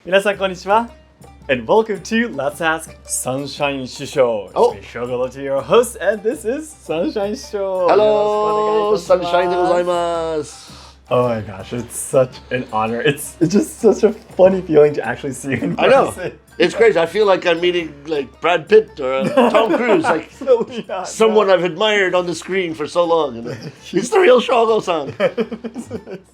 皆さんこんにちは and welcome to Let's Ask Sunshine Show. Oh. It's me, Shogo, your host, and this is Sunshine Show. Hello, Sunshine de gozaimasu. Oh my gosh, it's such an honor. It's just such a funny feeling to actually see you in I know. person. It's crazy. I feel like I'm meeting like Brad Pitt or Tom Cruise, like Absolutely not, someone no. I've admired on the screen for so long. And it's the real Shogo-san.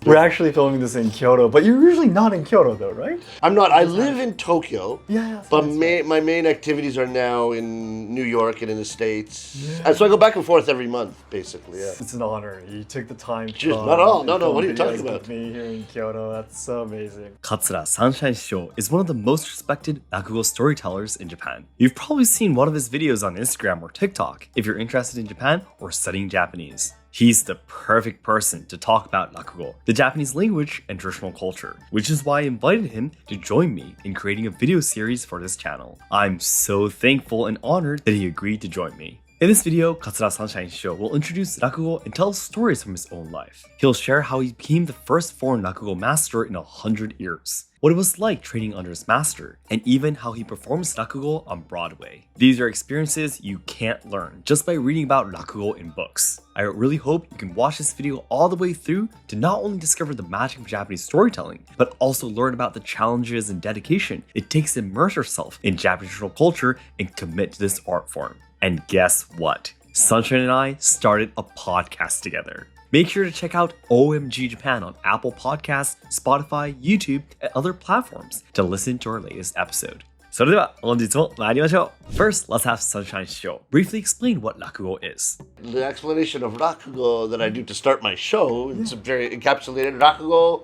We're actually filming this in Kyoto, but you're usually not in Kyoto though, right? I'm not. I live in Tokyo, Yeah, but that's my main activities are now in New York and in the States. Yeah. And so I go back and forth every month, basically. Yeah. It's an honor. You took the time to Just come not at all. No, and no, film what are you videos talking with about? me here in Kyoto. That's so amazing. Katsura Sunshine Show is one of the most respected Rakugo storytellers in Japan. You've probably seen one of his videos on Instagram or TikTok if you're interested in Japan or studying Japanese. He's the perfect person to talk about Rakugo, the Japanese language and traditional culture, which is why I invited him to join me in creating a video series for this channel. I'm so thankful and honored that he agreed to join me. In this video, Katsura Sunshine Show will introduce Rakugo and tell stories from his own life. He'll share how he became the first foreign Rakugo master in 100 years, what it was like training under his master, and even how he performs Rakugo on Broadway. These are experiences you can't learn just by reading about Rakugo in books. I really hope you can watch this video all the way through to not only discover the magic of Japanese storytelling, but also learn about the challenges and dedication it takes to immerse yourself in Japanese traditional culture and commit to this art form. And guess what? Sunshine and I started a podcast together. Make sure to check out OMG Japan on Apple Podcasts, Spotify, YouTube, and other platforms to listen to our latest episode. それでは本日も参りましょう. First, let's have Sunshine Show briefly explain what Rakugo is. The explanation of Rakugo that I do to start my show, it's very encapsulated. Rakugo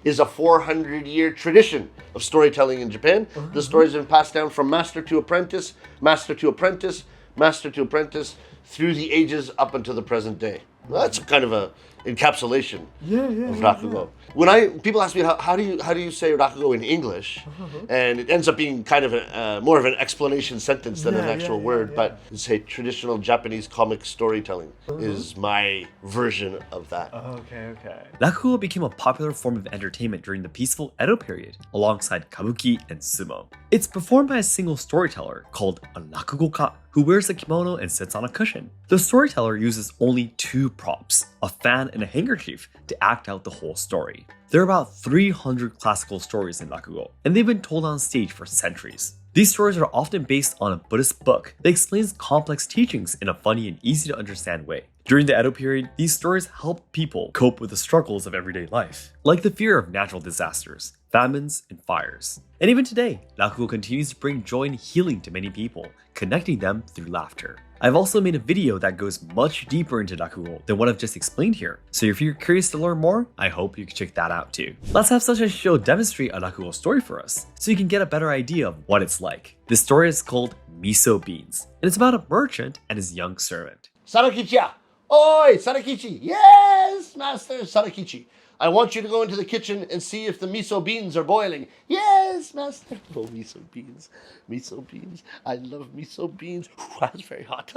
is a 400-year tradition of storytelling in Japan. The stories have been passed down from master to apprentice, master to apprentice, master to apprentice, through the ages up until the present day. Well, that's kind of a encapsulation of Rakugo. When people ask me how do you say Rakugo in English, and it ends up being kind of more of an explanation sentence than an actual word, but say traditional Japanese comic storytelling is my version of that. Okay. Rakugo became a popular form of entertainment during the peaceful Edo period, alongside kabuki and sumo. It's performed by a single storyteller called a rakugoka, who wears a kimono and sits on a cushion. The storyteller uses only two props, a fan and a handkerchief, to act out the whole story. There are about 300 classical stories in Rakugo, and they've been told on stage for centuries. These stories are often based on a Buddhist book that explains complex teachings in a funny and easy to understand way. During the Edo period, these stories help people cope with the struggles of everyday life, like the fear of natural disasters, famines, and fires. And even today, Rakugo continues to bring joy and healing to many people, connecting them through laughter. I've also made a video that goes much deeper into Rakugo than what I've just explained here, so if you're curious to learn more, I hope you can check that out too. Let's have Sunshine Show demonstrate a Rakugo story for us, so you can get a better idea of what it's like. This story is called Miso Beans, and it's about a merchant and his young servant. Sarakichi! Oi, Sarakichi! Yes, Master Sarakichi! I want you to go into the kitchen and see if the miso beans are boiling. Yes, Master. Oh, miso beans. Miso beans. I love miso beans. That's very hot.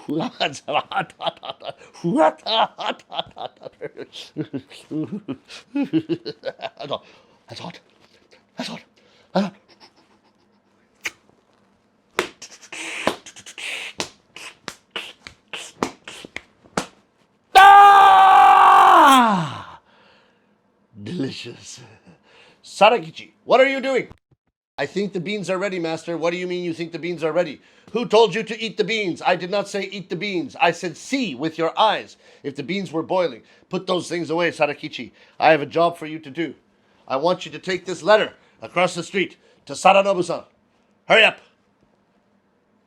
That's hot. That's hot. Delicious. Sarakichi, what are you doing? I think the beans are ready, Master. What do you mean you think the beans are ready? Who told you to eat the beans? I did not say eat the beans. I said see with your eyes if the beans were boiling. Put those things away, Sarakichi. I have a job for you to do. I want you to take this letter across the street to Saranobu-san. Hurry up.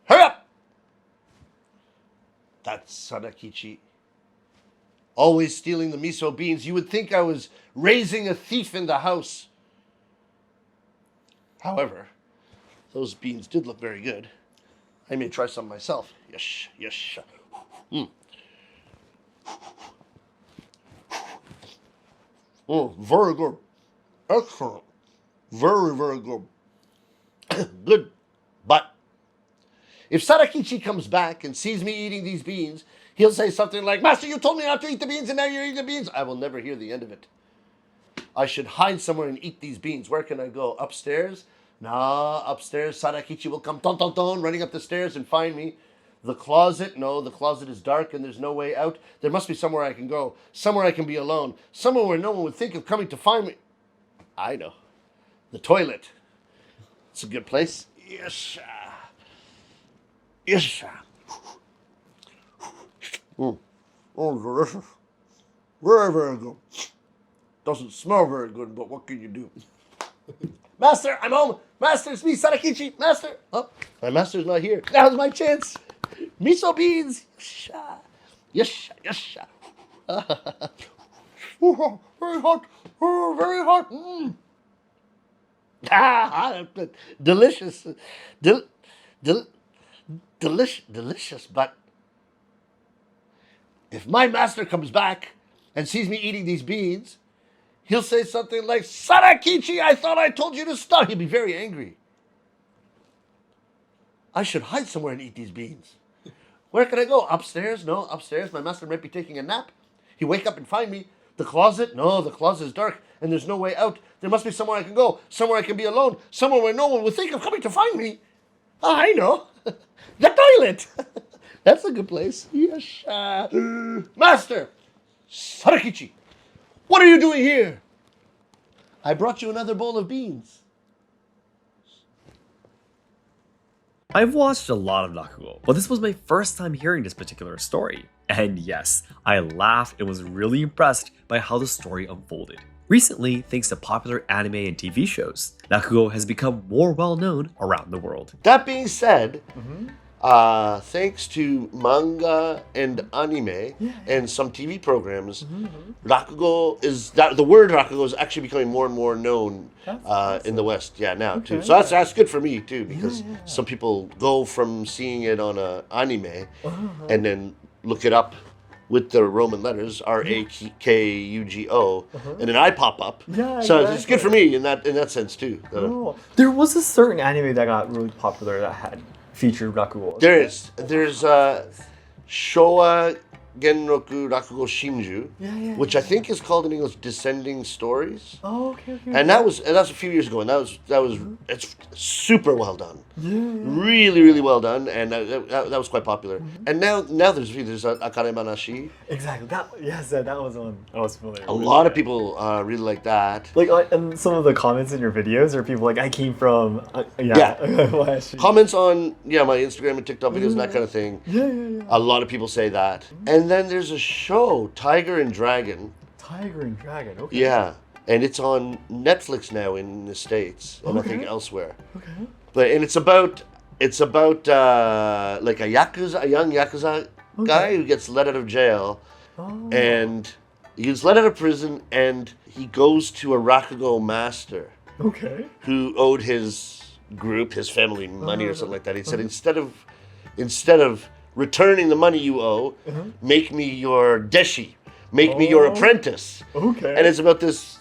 Hurry up. That's Sarakichi. Always stealing the miso beans. You would think I was raising a thief in the house. However, those beans did look very good. I may try some myself. Yes. Oh, very good. Excellent. Very, very good. Good. But if Sarakichi comes back and sees me eating these beans, he'll say something like, Master, you told me not to eat the beans and now you're eating the beans. I will never hear the end of it. I should hide somewhere and eat these beans. Where can I go? Upstairs? Nah, upstairs. Sadakichi will come running up the stairs and find me. The closet? No, the closet is dark and there's no way out. There must be somewhere I can go. Somewhere I can be alone. Somewhere where no one would think of coming to find me. I know. The toilet. It's a good place. Yes. Yes. Oh, delicious. Very, very good. Doesn't smell very good, but what can you do? Master, I'm home. Master, it's me, Sadakichi. Master. Oh, my master's not here. Now's my chance. Miso Beans. Yes. Oh, very hot. Oh, very hot. Delicious. Delicious, but if my master comes back and sees me eating these beans, he'll say something like, Sadakichi, I thought I told you to stop. He'll be very angry. I should hide somewhere and eat these beans. Where can I go? Upstairs? No, upstairs. My master might be taking a nap. He'll wake up and find me. The closet? No, the closet is dark and there's no way out. There must be somewhere I can go. Somewhere I can be alone. Somewhere where no one will think of coming to find me. Oh, I know. The toilet. That's a good place. Yes. Master, Sadakichi, what are you doing here? I brought you another bowl of beans. I've watched a lot of Rakugo, but this was my first time hearing this particular story. And yes, I laughed and was really impressed by how the story unfolded. Recently, thanks to popular anime and TV shows, Rakugo has become more well known around the world. That being said, thanks to manga and anime and some TV programs, Rakugo is the word Rakugo is actually becoming more and more known in the West. Yeah, now too. So that's good for me too, because some people go from seeing it on a anime and then look it up with the Roman letters Rakugo, and then I pop up. Yeah, so exactly. it's good for me in that sense too. Oh. There was a certain anime that got really popular that had featured Rakugo. There's Showa Genroku Rakugo Shinju, which I think is called in English Descending Stories. Oh, okay. And that's a few years ago, and it's super well done. Really well done, and that was quite popular. And now there's Akane Banashi. Exactly. That was one I was familiar with. A lot of people really like that. Like, and some of the comments in your videos are people like, I came from Comments on my Instagram and TikTok videos and that kind of thing. A lot of people say that. And then there's a show, Tiger and Dragon. Tiger and Dragon. Okay. Yeah, and it's on Netflix now in the States and I think elsewhere. Okay. It's about like a young yakuza guy who gets let out of jail, and he gets let out of prison, and he goes to a Rakugo master who owed his family money or something like that. He said, instead of returning the money you owe, make me your deshi, make me your apprentice. Okay. And it's about this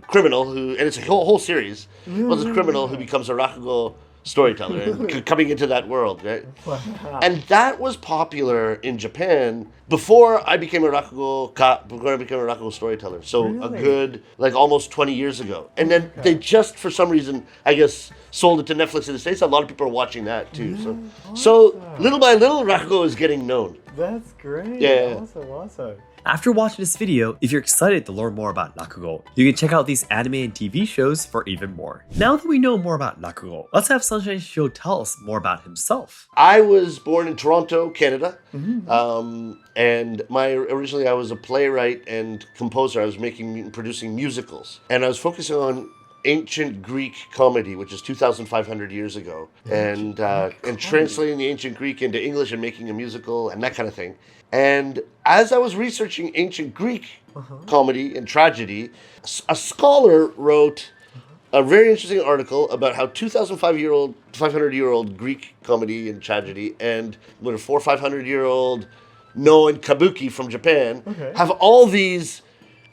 criminal who, and it's a whole series, about this criminal who becomes a Rakugo storyteller and coming into that world, right? Wow. And that was popular in Japan before I became a Rakugo storyteller. So a good, almost 20 years ago. And then they just, for some reason, I guess, sold it to Netflix in the States. A lot of people are watching that too. So little by little, Rakugo is getting known. That's great. Yeah. Awesome. After watching this video, if you're excited to learn more about Rakugo, you can check out these anime and TV shows for even more. Now that we know more about Rakugo, let's have Sunshine Show tell us more about himself. I was born in Toronto, Canada, and originally I was a playwright and composer. I was producing musicals, and I was focusing on ancient Greek comedy, which is 2,500 years ago, and translating the ancient Greek into English and making a musical and that kind of thing. And as I was researching ancient Greek comedy and tragedy, a scholar wrote a very interesting article about how 500-year-old Greek comedy and tragedy and 400 or 500-year-old Noh and Kabuki from Japan have all these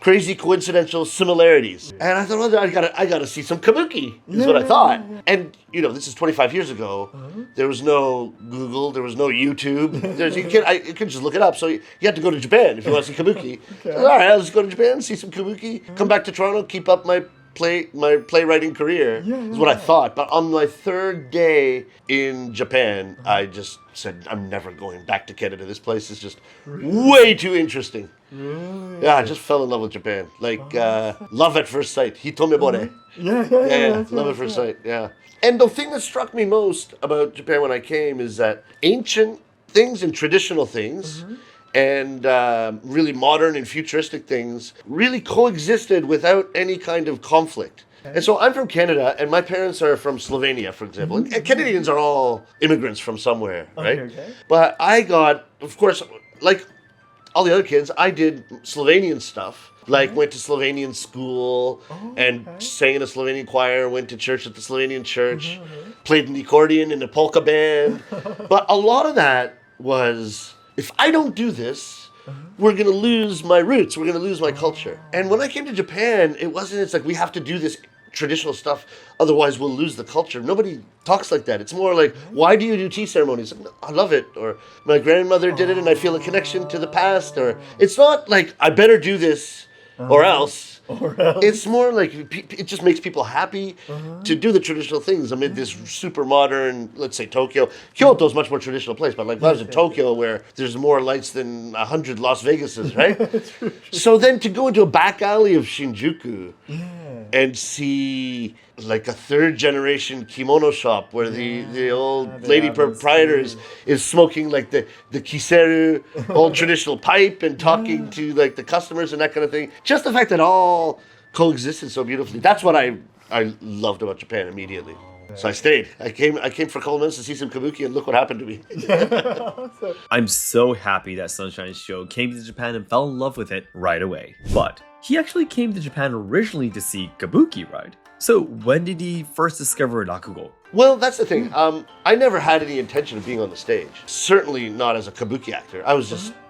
crazy coincidental similarities. And I thought, well, I gotta see some kabuki, is what I thought. And, you know, this is 25 years ago. There was no Google, there was no YouTube. You could just look it up. So you had to go to Japan if you want to see kabuki. So, all right, let's go to Japan, see some kabuki, come back to Toronto, keep up my playwriting career, is what I thought. But on my third day in Japan, I just said, I'm never going back to Canada. This place is just way too interesting. Yeah, I just fell in love with Japan. Like, love at first sight. Hitomebore. Yeah, love at first sight, yeah. And the thing that struck me most about Japan when I came is that ancient things and traditional things and really modern and futuristic things really coexisted without any kind of conflict. And so I'm from Canada, and my parents are from Slovenia, for example. And Canadians are all immigrants from somewhere, right? Okay. But I got, of course, like all the other kids, I did Slovenian stuff. Like went to Slovenian school and sang in a Slovenian choir, went to church at the Slovenian church, played the accordion in the polka band. But a lot of that was, if I don't do this, we're going to lose my roots. We're going to lose my culture. And when I came to Japan, it's like we have to do this traditional stuff, otherwise we'll lose the culture. Nobody talks like that. It's more like, why do you do tea ceremonies? Like, no, I love it. Or my grandmother did it and I feel a connection to the past. Or it's not like, I better do this or else. It's more like it just makes people happy to do the traditional things amid this super modern, let's say Tokyo. Kyoto is much more traditional place, but like I was in Tokyo where there's more lights than 100 Las Vegases, right? So then to go into a back alley of Shinjuku and see like a third generation kimono shop where the old lady proprietor is smoking like the kiseru, old traditional pipe and talking to like the customers and that kind of thing. Just the fact that all coexisted so beautifully. That's what I loved about Japan immediately. So I stayed. I came for a couple of minutes to see some kabuki, and look what happened to me. I'm so happy that Sunshine's show came to Japan and fell in love with it right away. But he actually came to Japan originally to see kabuki, right? So when did he first discover Rakugo? Well, that's the thing. I never had any intention of being on the stage. Certainly not as a kabuki actor.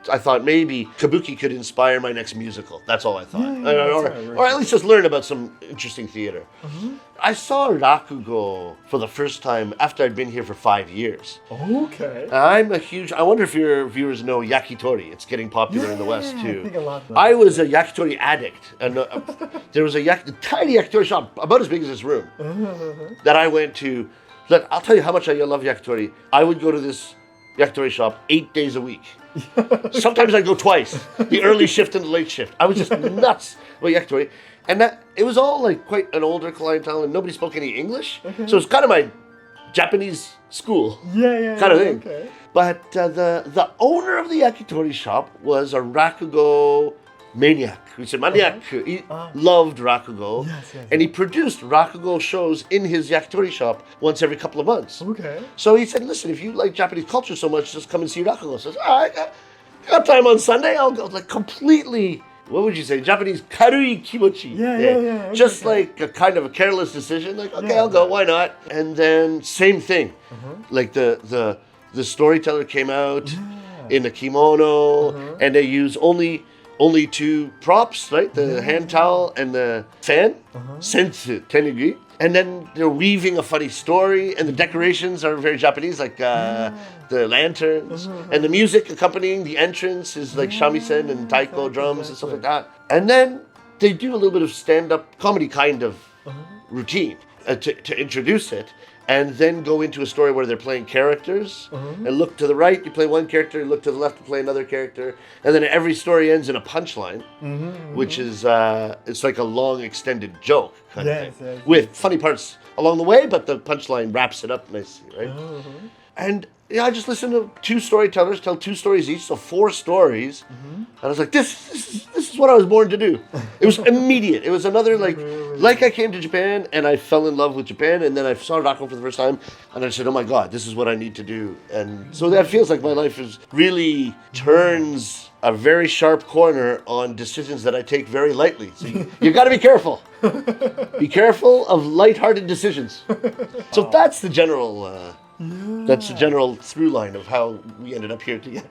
I thought maybe kabuki could inspire my next musical. That's all I thought. Or at least just learn about some interesting theater. I saw Rakugo for the first time after I'd been here for 5 years. Okay. I wonder if your viewers know yakitori. It's getting popular in the West too. I think a lot. I was a yakitori addict. And there was a tiny yakitori shop, about as big as this room, that I went to. Look, I'll tell you how much I love yakitori. I would go to this yakitori shop 8 days a week. Sometimes I'd go twice, the early shift and the late shift. I was just nuts about yakitori. And it was all like quite an older clientele and nobody spoke any English. So it's kind of my Japanese school kind of thing. Okay. But the owner of the yakitori shop was a Rakugo maniac. He said maniac. He loved Rakugo. And he produced Rakugo shows in his yakitori shop once every couple of months. Okay. So he said, listen, if you like Japanese culture so much, just come and see Rakugo. So I said, I got time on Sunday. I'll go. Like completely, what would you say? Japanese karui kimochi. Yeah. Just like a kind of a careless decision. Like, okay, I'll go. Why not? And then same thing. Like the storyteller came out in a kimono and they use only two props, right? The hand towel and the fan, sensu, tenugui. And then they're weaving a funny story, and the decorations are very Japanese, like the lanterns. And the music accompanying the entrance is like shamisen and taiko drums and stuff like that. And then they do a little bit of stand-up comedy kind of routine to introduce it. And then go into a story where they're playing characters. And look to the right, you play one character. Look to the left, you play another character. And then every story ends in a punchline, which is it's like a long extended joke kind of thing. With funny parts along the way, but the punchline wraps it up nicely, right? And I just listened to two storytellers tell two stories each, so 4 stories. And I was like, this is what I was born to do. It was immediate. It was another like I came to Japan and I fell in love with Japan, and then I saw Rakugo for the first time and I said, oh my God, this is what I need to do. And so that feels like my life is really turns a very sharp corner on decisions that I take very lightly. So you got to be careful. Be careful of lighthearted decisions. So that's the general That's the general through line of how we ended up here together.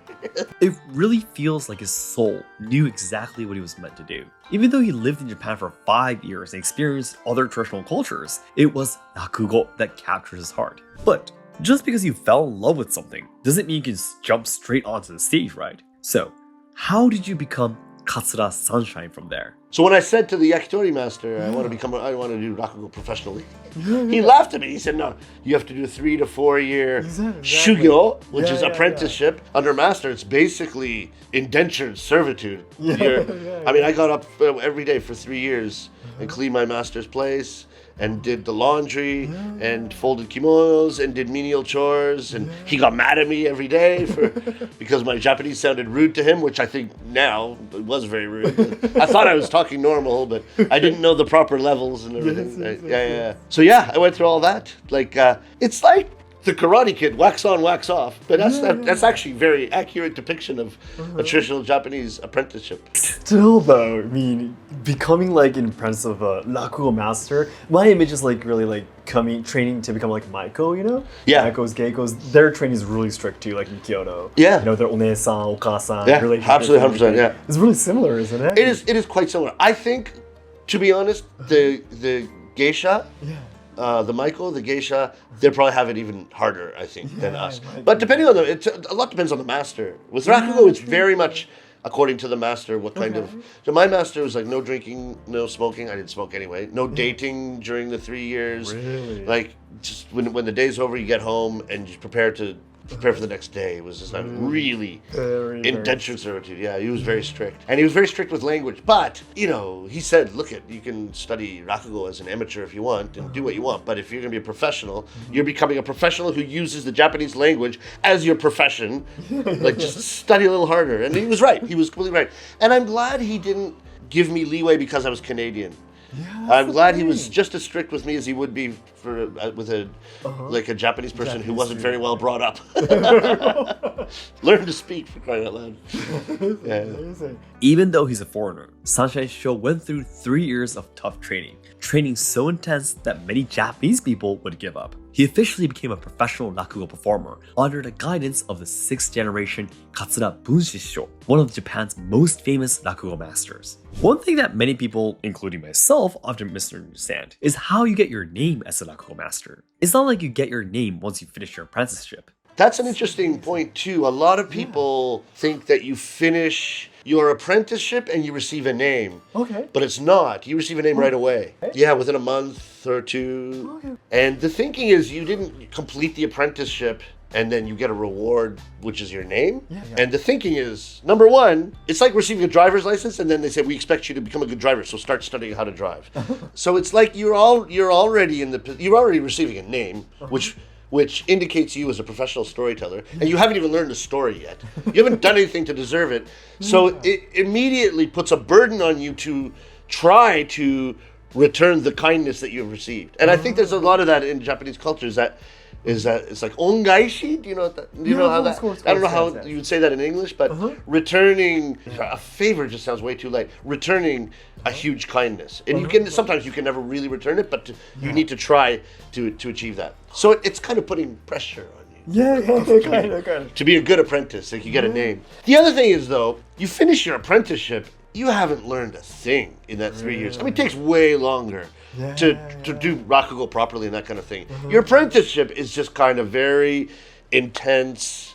It really feels like his soul knew exactly what he was meant to do. Even though he lived in Japan for 5 years and experienced other traditional cultures, it was Rakugo that captured his heart. But just because you fell in love with something doesn't mean you can jump straight onto the stage, right? So, how did you become Katsura Sunshine from there? So when I said to the yakitori master, I want to do Rakugo professionally, he laughed at me. He said, no, you have to do a 3 to 4 year shugyo, which is apprenticeship. Under master, it's basically indentured servitude. I mean, I got up every day for 3 years and cleaned my master's place and did the laundry and folded kimonos and did menial chores, and he got mad at me every day because my Japanese sounded rude to him, which I think now it was very rude. I thought I was talking normal, but I didn't know the proper levels and everything. So I went through all that. Like it's like the Karate Kid, wax on, wax off. But that's actually very accurate depiction of a traditional Japanese apprenticeship. Still though, I mean, becoming like an apprentice of a Rakugo master, my image is like really like training to become like Maiko, you know? Yeah. Maikos, Geikos, their training is really strict too, like in Kyoto. Yeah. You know, their onesan, okasan, relationship. Absolutely, 100%, yeah. It's really similar, isn't it? It is quite similar. I think, to be honest, the geisha, the Maiko, the geisha, they'll probably have it even harder, I think, than us. But depending on a lot depends on the master. With Rakugo, it's very much according to the master, what kind of... So my master was like, no drinking, no smoking. I didn't smoke anyway. No dating during the 3 years. Really? Like, just when the day's over, you get home and you prepare for the next day. It was just like really indentured servitude. Yeah, he was very strict. And he was very strict with language. But, you know, he said, look, you can study Rakugo as an amateur if you want and do what you want. But if you're going to be a professional, you're becoming a professional who uses the Japanese language as your profession. Like, just study a little harder. And he was right. He was completely right. And I'm glad he didn't give me leeway because I was Canadian. I'm glad he was just as strict with me as he would be with a Japanese person who wasn't very well brought up. Learn to speak, for crying out loud. Even though he's a foreigner, Sunshine Show went through 3 years of tough training so intense that many Japanese people would give up. He officially became a professional Rakugo performer under the guidance of the 6th generation Katsura Bunshi, one of Japan's most famous Rakugo masters. One thing that many people, including myself, often misunderstand is how you get your name as a Rakugo master. It's not like you get your name once you finish your apprenticeship. That's an interesting point too. A lot of people think that you finish your apprenticeship and you receive a name. Okay. But it's not. You receive a name right away. Yeah, within a month or two. Okay. And the thinking is you didn't complete the apprenticeship and then you get a reward, which is your name. And the thinking is, number one, it's like receiving a driver's license and then they say, we expect you to become a good driver, so start studying how to drive. So it's like you're already receiving a name, which indicates you as a professional storyteller, and you haven't even learned the story yet. You haven't done anything to deserve it. So it immediately puts a burden on you to try to return the kindness that you've received. And I think there's a lot of that in Japanese culture, is that it's like ongaishi. Do you know what that? Do you know how that? I don't know how you would say that in English, but returning a favor just sounds way too light. Returning a huge kindness, and sometimes you can never really return it, but you need to try to achieve that. So it's kind of putting pressure on you. Kind of. To be a good apprentice, like you get a name. The other thing is though, you finish your apprenticeship, you haven't learned a thing in that 3 years. I mean, it takes way longer to do Rakugo properly and that kind of thing. Your apprenticeship is just kind of very intense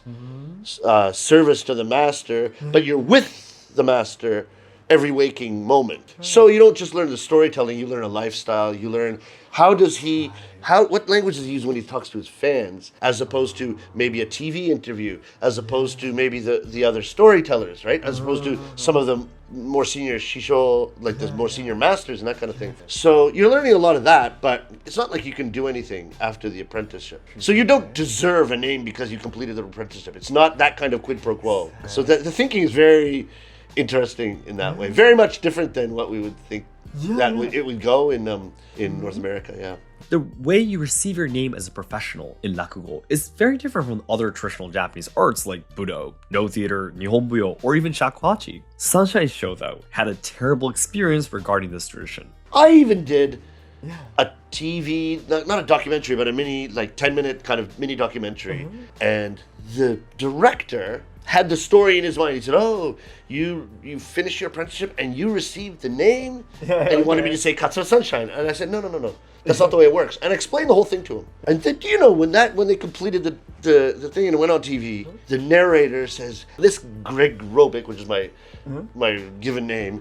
service to the master, but you're with the master every waking moment. So you don't just learn the storytelling, you learn a lifestyle, you learn what language does he use when he talks to his fans, as opposed to maybe a TV interview, as opposed to maybe the other storytellers, right? As opposed to some of the more senior shisho, like the more senior masters and that kind of thing. So you're learning a lot of that, but it's not like you can do anything after the apprenticeship. So you don't deserve a name because you completed the apprenticeship. It's not that kind of quid pro quo. So the thinking is very interesting in that way. Very much different than what we would think it would go in North America, The way you receive your name as a professional in Rakugo is very different from other traditional Japanese arts like Budo, No Theater, Nihonbuyo, or even Shakuhachi. Sunshine Show, though, had a terrible experience regarding this tradition. I even did a TV, not a documentary, but a mini, like 10-minute kind of mini documentary. And the director had the story in his mind. He said, "Oh, you finished your apprenticeship and you received the name," and he wanted me to say Katsura Sunshine, and I said, "No, that's not the way it works." And I explained the whole thing to him. And then, do you know when they completed the thing and it went on TV, the narrator says, "This Greg Robick," which is my given name,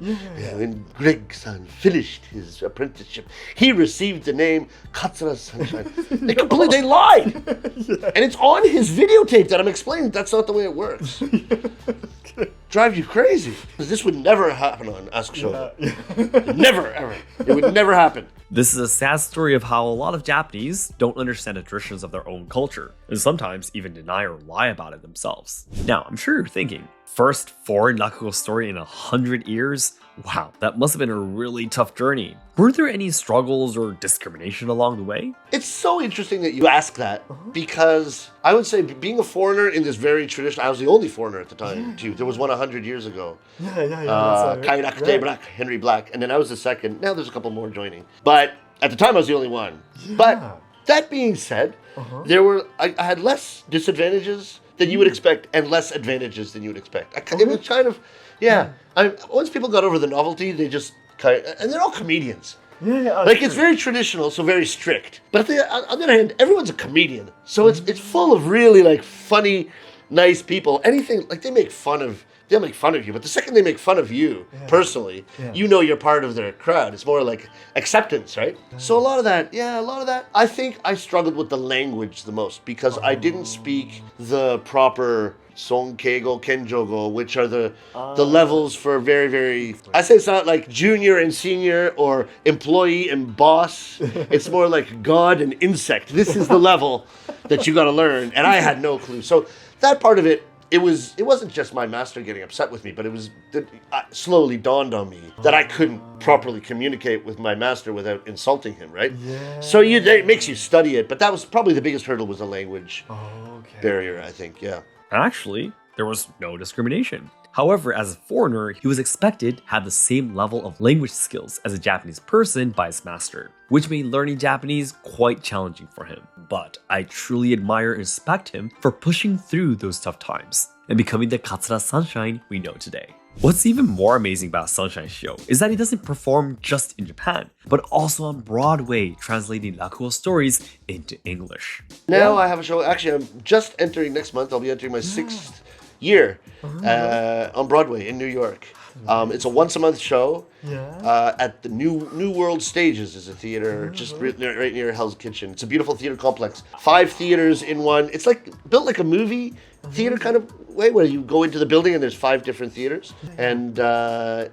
when Greg-san finished his apprenticeship, he received the name Katsura Sunshine. They lied, and it's on his videotape that I'm explaining that's not the way it works. Drive you crazy. This would never happen on Ask Shogo. Never, ever. It would never happen. This is a sad story of how a lot of Japanese don't understand the traditions of their own culture, and sometimes even deny or lie about it themselves. Now, I'm sure you're thinking, first foreign Rakugo story in 100 years? Wow, that must have been a really tough journey. Were there any struggles or discrimination along the way? It's so interesting that you ask that, because I would say being a foreigner in this very traditional, I was the only foreigner at the time too. There was one 100 years ago. Kairakute Black, Henry Black, and then I was the second. Now there's a couple more joining. But at the time I was the only one. But that being said, I had less disadvantages than you would expect and less advantages than you would expect. It was kind of, once people got over the novelty, they just and they're all comedians. Like it's very traditional, so very strict. But on the other hand, everyone's a comedian, so it's full of really like funny, nice people. Anything like they'll make fun of you, but the second they make fun of you personally, you know you're part of their crowd. It's more like acceptance, right? So a lot of that. I think I struggled with the language the most because I didn't speak the proper Sonkeigo, Kenjogo, which are the levels for very, very... I say it's not like junior and senior or employee and boss. It's more like God and insect. This is the level that you got to learn. And I had no clue. So that part of it, it wasn't just my master getting upset with me, but it slowly dawned on me that I couldn't properly communicate with my master without insulting him, right? So it makes you study it. But that was probably the biggest hurdle, was the language barrier, I think, Actually, there was no discrimination. However, as a foreigner, he was expected to have the same level of language skills as a Japanese person by his master, which made learning Japanese quite challenging for him. But I truly admire and respect him for pushing through those tough times and becoming the Katsura Sunshine we know today. What's even more amazing about Sunshine Show is that he doesn't perform just in Japan, but also on Broadway, translating Rakugo stories into English. Now I have a show, actually I'm just entering next month, I'll be entering my 6th year on Broadway in New York. It's a once-a-month show at the New World Stages, is a theater just right near Hell's Kitchen. It's a beautiful theater complex. 5 theaters in one. It's like built like a movie theater kind of way, where you go into the building and there's 5 different theaters. And so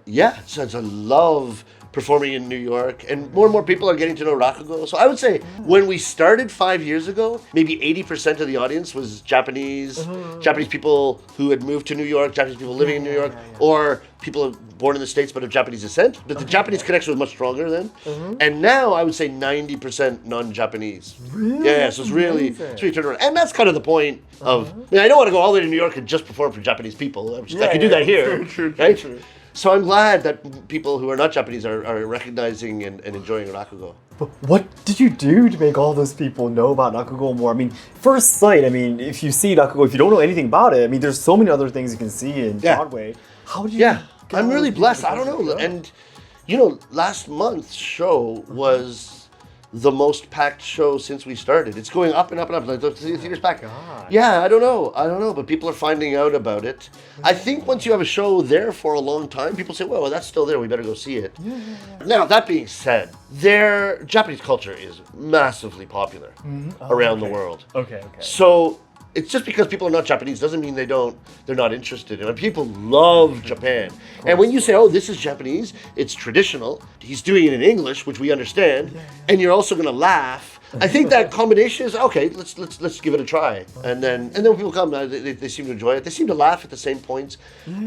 I love performing in New York, and more people are getting to know Rakugo. So I would say when we started 5 years ago, maybe 80% of the audience was Japanese people who had moved to New York, Japanese people living in New York, or people born in the States but of Japanese descent. But the Japanese connection was much stronger then. And now I would say 90% non-Japanese. Really? Yeah, so it's really turned around. And that's kind of the point of, I don't want to go all the way to New York and just perform for Japanese people. I could do that here, right? So I'm glad that people who are not Japanese are recognizing and enjoying Rakugo. But what did you do to make all those people know about Rakugo more? I mean, first sight, if you see Rakugo, if you don't know anything about it, there's so many other things you can see in Broadway. How did you I'm really blessed. I don't know. And, last month's show was the most packed show since we started. It's going up and up and up. Like the theater's packed. Yeah, I don't know, but people are finding out about it. I think once you have a show there for a long time, people say, well, that's still there, we better go see it. Now, that being said, their Japanese culture is massively popular around the world. So it's just because people are not Japanese doesn't mean they're not interested in it. People love Japan. And when you say, oh, this is Japanese, it's traditional, he's doing it in English, which we understand, and you're also going to laugh, I think that combination is okay. Let's give it a try, and then when people come, they seem to enjoy it. They seem to laugh at the same points.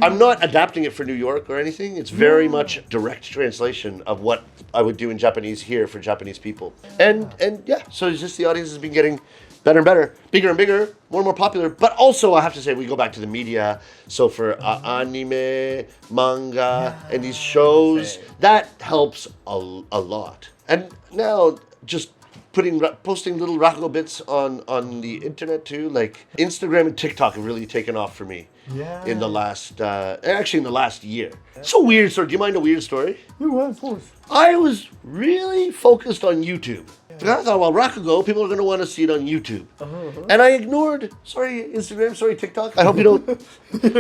I'm not adapting it for New York or anything. It's very much direct translation of what I would do in Japanese here for Japanese people, and yeah. So it's just the audience has been getting better and better, bigger and bigger, more and more popular. But also, I have to say, we go back to the media. So for anime, manga, and these shows, that helps a lot. And now, just posting little Rakugo bits on the internet too, like Instagram and TikTok have really taken off for me. Yeah. In the last, actually in the last year. It's a weird story. Do you mind a weird story? Yeah, of course. I was really focused on YouTube. And I thought, well, Rakugo, people are going to want to see it on YouTube. And I ignored, sorry Instagram, sorry TikTok. I hope you don't.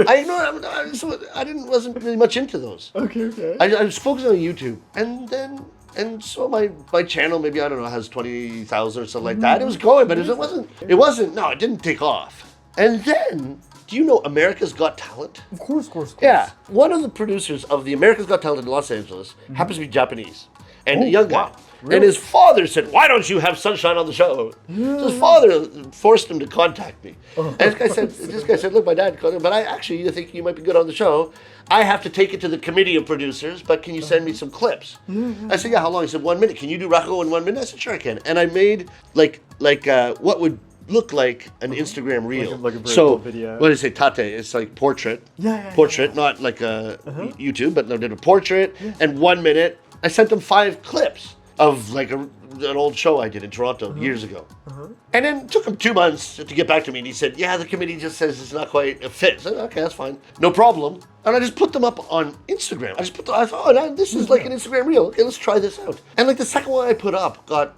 I ignored, wasn't really much into those. Okay. I was focused on YouTube. And so my channel, maybe, I don't know, has 20,000 or something like that. It was going, but it didn't take off. And then, do you know America's Got Talent? Of course. Yeah. One of the producers of the America's Got Talent in Los Angeles happens to be Japanese. And a young guy. Wow. Really? And his father said, why don't you have Sunshine on the show? So his father forced him to contact me. And this guy said, look, my dad called him, but I think you might be good on the show. I have to take it to the committee of producers, but can you send me some clips? I said, yeah, how long? He said, 1 minute. Can you do Rakugo in 1 minute? I said, sure I can. And I made like what would look like an Instagram reel. Like a very so, cool video. what did I say? Tate. It's like portrait. Portrait, not like a YouTube, but they did a portrait. And 1 minute, I sent them 5 clips of like an old show I did in Toronto years ago. And then it took him 2 months to get back to me, and he said, yeah, the committee just says it's not quite a fit. I said, okay, that's fine. No problem. And I just put them up on Instagram. I thought, oh, this is like an Instagram reel. Okay, let's try this out. And like the second one I put up got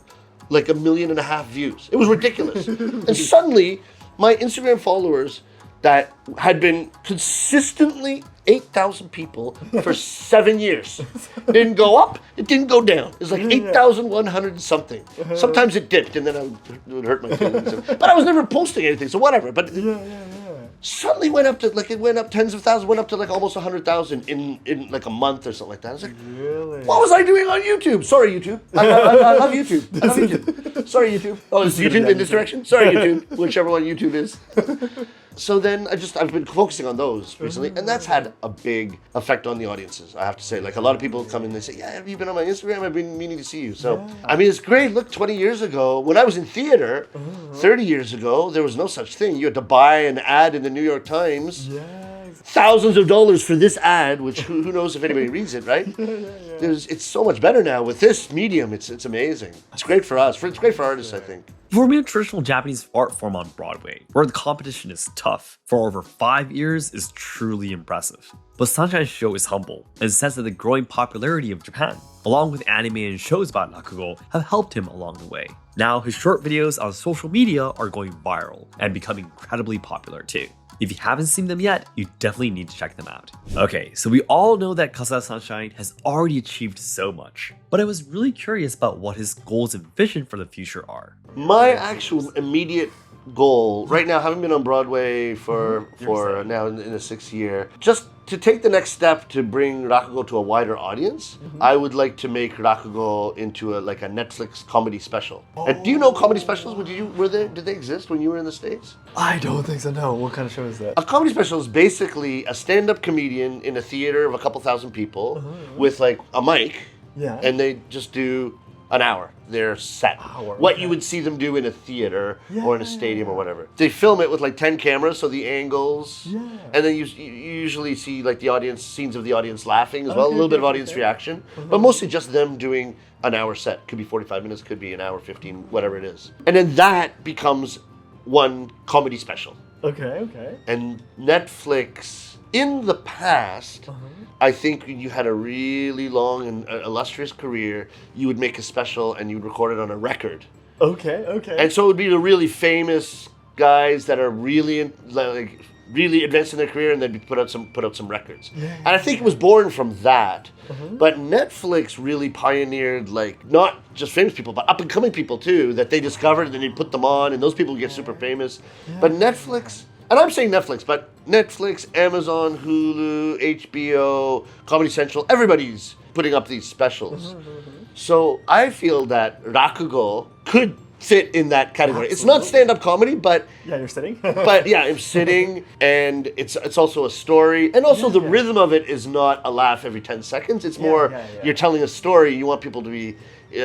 like 1.5 million views. It was ridiculous. And suddenly, my Instagram followers that had been consistently 8,000 people for 7 years. Didn't go up, it didn't go down. It was like 8,100 and something. Sometimes it dipped, and then it would hurt my feelings. But I was never posting anything, so whatever. But suddenly went up to tens of thousands, went up to like almost 100,000 in like a month or something like that. I was like, really? What was I doing on YouTube? Sorry, YouTube. I love YouTube. I love YouTube. Sorry, YouTube. Oh, is YouTube in this direction? Sorry, YouTube. Whichever one YouTube is. So then I've been focusing on those recently, and that's had a big effect on the audiences, I have to say. Like a lot of people come in and they say, yeah, have you been on my Instagram? I've been meaning to see you. So, I mean, it's great. Look, 20 years ago, when I was in theater, 30 years ago, there was no such thing. You had to buy an ad in the New York Times. Thousands of dollars for this ad, which who knows if anybody reads it, right? It's so much better now with this medium. It's amazing. It's great for us. It's great for artists, I think. Performing a traditional Japanese art form on Broadway, where the competition is tough, for over 5 years is truly impressive. But Sunshine's show is humble and says that the growing popularity of Japan, along with anime and shows about Rakugo, have helped him along the way. Now his short videos on social media are going viral and becoming incredibly popular too. If you haven't seen them yet, you definitely need to check them out. Okay, so we all know that Katsura Sunshine has already achieved so much, but I was really curious about what his goals and vision for the future are. My actual immediate goal right now, having been on Broadway for now in the 6th year, just to take the next step to bring Rakugo to a wider audience, I would like to make Rakugo into a Netflix comedy special. And do you know comedy specials? Did they exist when you were in the States? I don't think so, no. What kind of show is that? A comedy special is basically a stand-up comedian in a theater of a couple thousand people with like a mic, and they just do an hour. Their set. What you would see them do in a theater or in a stadium or whatever. They film it with like 10 cameras, so the angles, and then you usually see like the audience, scenes of the audience laughing as well, a little bit of audience reaction, but mostly just them doing an hour set. Could be 45 minutes, could be an hour, 15, whatever it is. And then that becomes one comedy special. Okay. And Netflix, in the past, I think when you had a really long and illustrious career, you would make a special and you would record it on a record. Okay. And so it would be the really famous guys that are really really advanced in their career, and then put out some records. And I think it was born from that. But Netflix really pioneered not just famous people, but up and coming people too, that they discovered and then they put them on, and those people get super famous. But Netflix. And I'm saying Netflix, but Netflix, Amazon, Hulu, HBO, Comedy Central, everybody's putting up these specials. So I feel that Rakugo could fit in that category. It's not stand-up comedy, but Yeah, you're sitting. but yeah, I'm sitting, and it's also a story, and also the rhythm of it is not a laugh every 10 seconds. It's more you're telling a story. You want people to be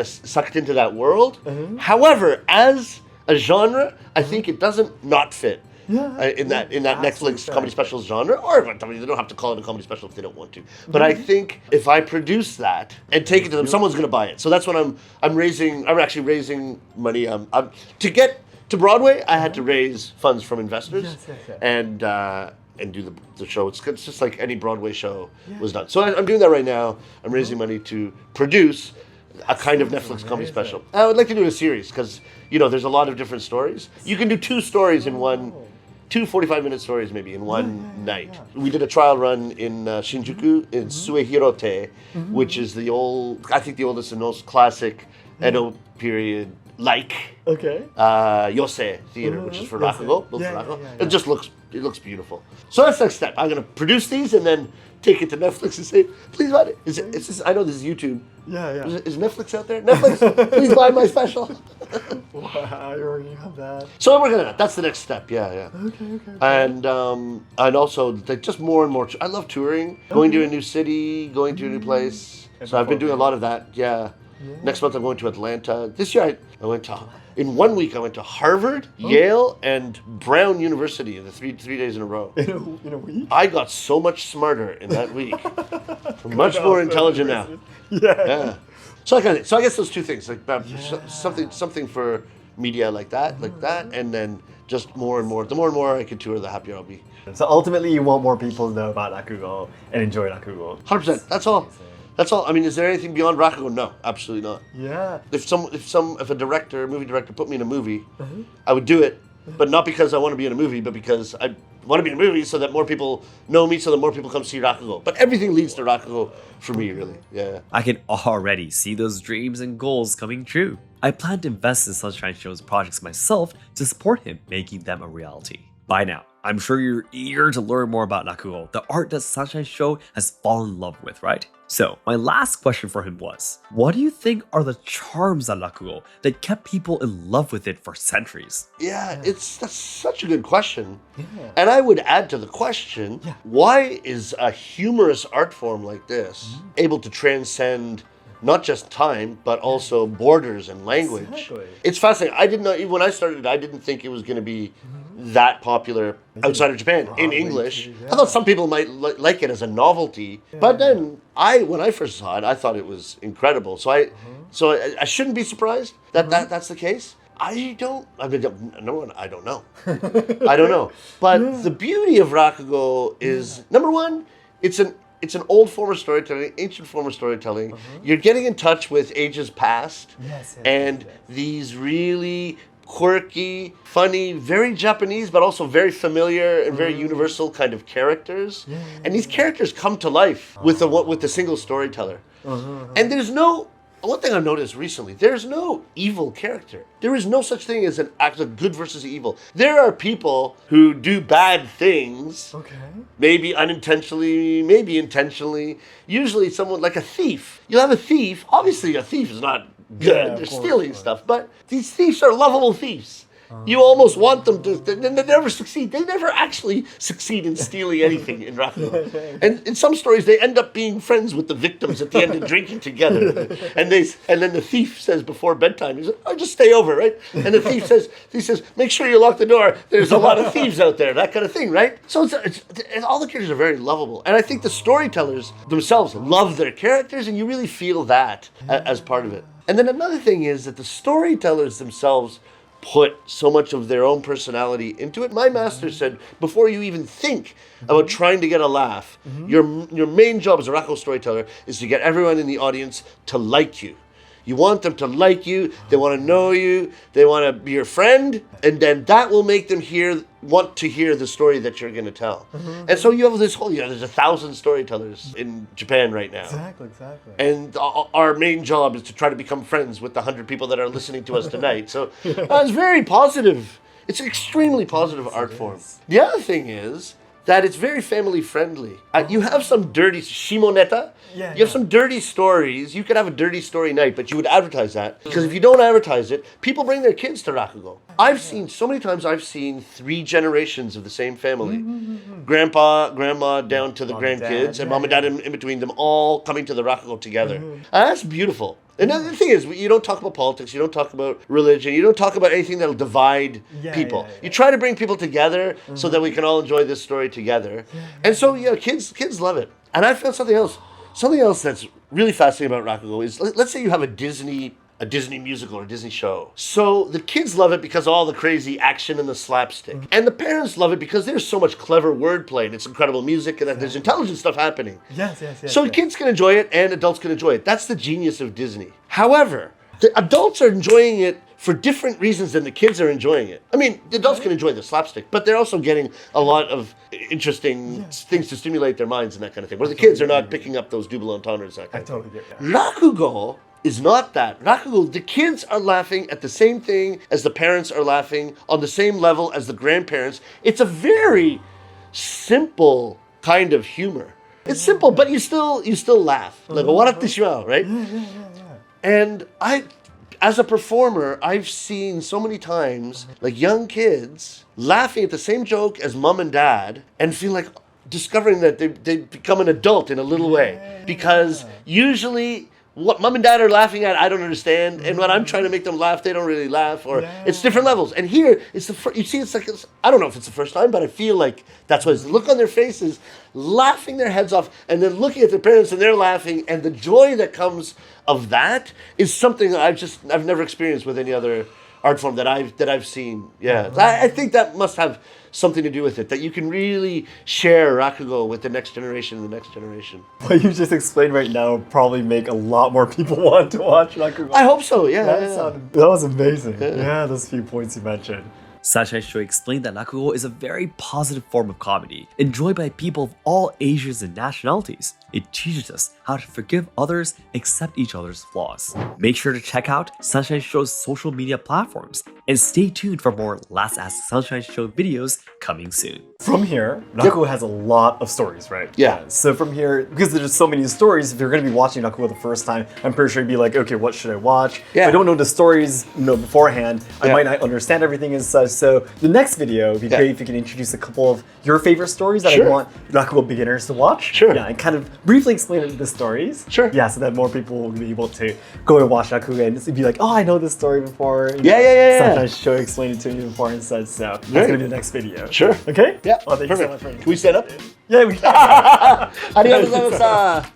sucked into that world. However, as a genre, I think it doesn't not fit. In that Netflix comedy specials genre, or I mean, they don't have to call it a comedy special if they don't want to. But I think if I produce that and take it to them, someone's going to buy it. So that's what I'm actually raising money. To get to Broadway, I had to raise funds from investors and do the show. It's just like any Broadway show was done. So I'm doing that right now. I'm raising money to produce a kind of Netflix comedy special. I would like to do a series because there's a lot of different stories. You can do 2 stories in one. 2 45-minute stories maybe in one night. We did a trial run in Shinjuku in Suehirote, which is the oldest and most classic Edo period Yosei theater, which is for Rakugo. It just looks beautiful. So that's the next step. I'm gonna produce these and then take it to Netflix and say, please buy it. I know this is YouTube. Is Netflix out there? Netflix, please buy my special. Wow, you're working on that. So I'm working on that. That's the next step. Okay. And also just more and more. I love touring, going to a new city, going to a new place. So I've been doing a lot of that. Next month I'm going to Atlanta. This year I went to. In 1 week, I went to Harvard, Yale, and Brown University in the three days in a row. In a week? I got so much smarter in that week. I'm much more intelligent now. Yeah. So I guess those 2 things, like something for media like that, and then just more and more. The more and more I can tour, the happier I'll be. So ultimately, you want more people to know about Rakugo and enjoy Rakugo. 100%. That's all. That's all. I mean, is there anything beyond Rakugo? No, absolutely not. Yeah. If a movie director put me in a movie, I would do it, but not because I want to be in a movie, but because I want to be in a movie so that more people know me, so that more people come see Rakugo. But everything leads to Rakugo for me, really. Yeah. I can already see those dreams and goals coming true. I plan to invest in Sunshine Show's projects myself to support him making them a reality. By now, I'm sure you're eager to learn more about Rakugo, the art that Sunshine Show has fallen in love with, right? So, my last question for him was, what do you think are the charms of Rakugo that kept people in love with it for centuries? That's such a good question. And I would add to the question, why is a humorous art form like this able to transcend not just time, but also borders and language? Exactly. It's fascinating. I didn't know, even when I started, I didn't think it was going to be that popular outside of Japan in English. I thought some people might like it as a novelty, but then when I first saw it, I thought it was incredible. So I shouldn't be surprised that that's the case. I don't know. I don't know. But the beauty of Rakugo is, number one, it's an old form of storytelling, ancient form of storytelling. You're getting in touch with ages past, and these really quirky, funny, very Japanese, but also very familiar and very universal kind of characters. And these characters come to life with the single storyteller. And there's no. One thing I've noticed recently, there's no evil character. There is no such thing as an act of good versus evil. There are people who do bad things, maybe unintentionally, maybe intentionally. Usually someone like a thief. You'll have a thief. Obviously a thief is not good. They're stealing stuff. But these thieves are lovable thieves. You almost want them to, they never succeed. They never actually succeed in stealing anything in Rakugo. And in some stories, they end up being friends with the victims at the end and drinking together. And then the thief says before bedtime, he says, "Oh, just stay over, right?" And the thief says, "Make sure you lock the door. There's a lot of thieves out there," that kind of thing, right? So and all the characters are very lovable. And I think the storytellers themselves love their characters, and you really feel that as part of it. And then another thing is that the storytellers themselves put so much of their own personality into it. My master said, before you even think about trying to get a laugh, your main job as a Rakugo storyteller is to get everyone in the audience to like you. You want them to like you, they want to know you, they want to be your friend, and then that will make them want to hear the story that you're going to tell. And so you have this whole, there's 1,000 storytellers in Japan right now. Exactly. And our main job is to try to become friends with the 100 people that are listening to us tonight. So it's very positive. It's an extremely positive art form. The other thing is, that it's very family friendly. You have some dirty shimoneta. Yeah, You have some dirty stories. You could have a dirty story night, but you would advertise that. Because if you don't advertise it, people bring their kids to Rakugo. I've seen, so many times I've seen 3 generations of the same family. Grandpa, grandma, down to the grandkids, and mom and dad in between them, all coming to the Rakugo together. And that's beautiful. And the thing is, you don't talk about politics, you don't talk about religion, you don't talk about anything that'll divide people. You try to bring people together so that we can all enjoy this story together. And so, kids love it. And I found something else. Something else that's really fascinating about Rakugo is, let's say you have a Disney musical or a Disney show. So the kids love it because of all the crazy action and the slapstick. And the parents love it because there's so much clever wordplay and it's incredible music and there's intelligent stuff happening. Yes. So kids can enjoy it and adults can enjoy it. That's the genius of Disney. However, the adults are enjoying it for different reasons than the kids are enjoying it. I mean, the adults can enjoy the slapstick, but they're also getting a lot of interesting things to stimulate their minds and that kind of thing. Where the kids are not picking up those double entendres, that kind of thing. I totally get that. Rakugo is not that. Rakugo, the kids are laughing at the same thing as the parents are laughing, on the same level as the grandparents. It's a very simple kind of humor. It's simple, but you still laugh. Like, right? And as a performer, I've seen so many times, like, young kids laughing at the same joke as mom and dad and feel like discovering that they become an adult in a little way. Because usually what mom and dad are laughing at, I don't understand. And when I'm trying to make them laugh, they don't really laugh. Or it's different levels. And here, it's you see, it's like, I don't know if it's the first time, but I feel like that's what it's. Look on their faces, laughing their heads off, and then looking at their parents and they're laughing. And the joy that comes of that is something that I've never experienced with any other art form that I've seen. Yeah, I think that must have something to do with it, that you can really share Rakugo with the next generation and the next generation. What you just explained right now will probably make a lot more people want to watch Rakugo. I hope so, yeah. That was amazing. Yeah, those few points you mentioned. Sunshine Show explained that Rakugo is a very positive form of comedy, enjoyed by people of all ages and nationalities. It teaches us how to forgive others, accept each other's flaws. Make sure to check out Sunshine Show's social media platforms, and stay tuned for more Last Ask Sunshine Show videos coming soon. From here, Rakugo has a lot of stories, right? Yeah. So from here, because there's so many stories, if you're going to be watching Rakugo the first time, I'm pretty sure you'd be like, okay, what should I watch? Yeah. If I don't know the stories, beforehand, I might not understand everything and such. So the next video would be great if you can introduce a couple of your favorite stories that I want Rakugo beginners to watch. Sure. Yeah, and kind of briefly explain the stories. Sure. Yeah, so that more people will be able to go and watch Rakugo and just be like, oh, I know this story before. Yeah. Sometimes Show explained it to me before and such. So that's going to be the next video. Sure. Okay? Yeah. Well, thank you so Perfect. much for Can we stand up? Yeah, we can. Adios,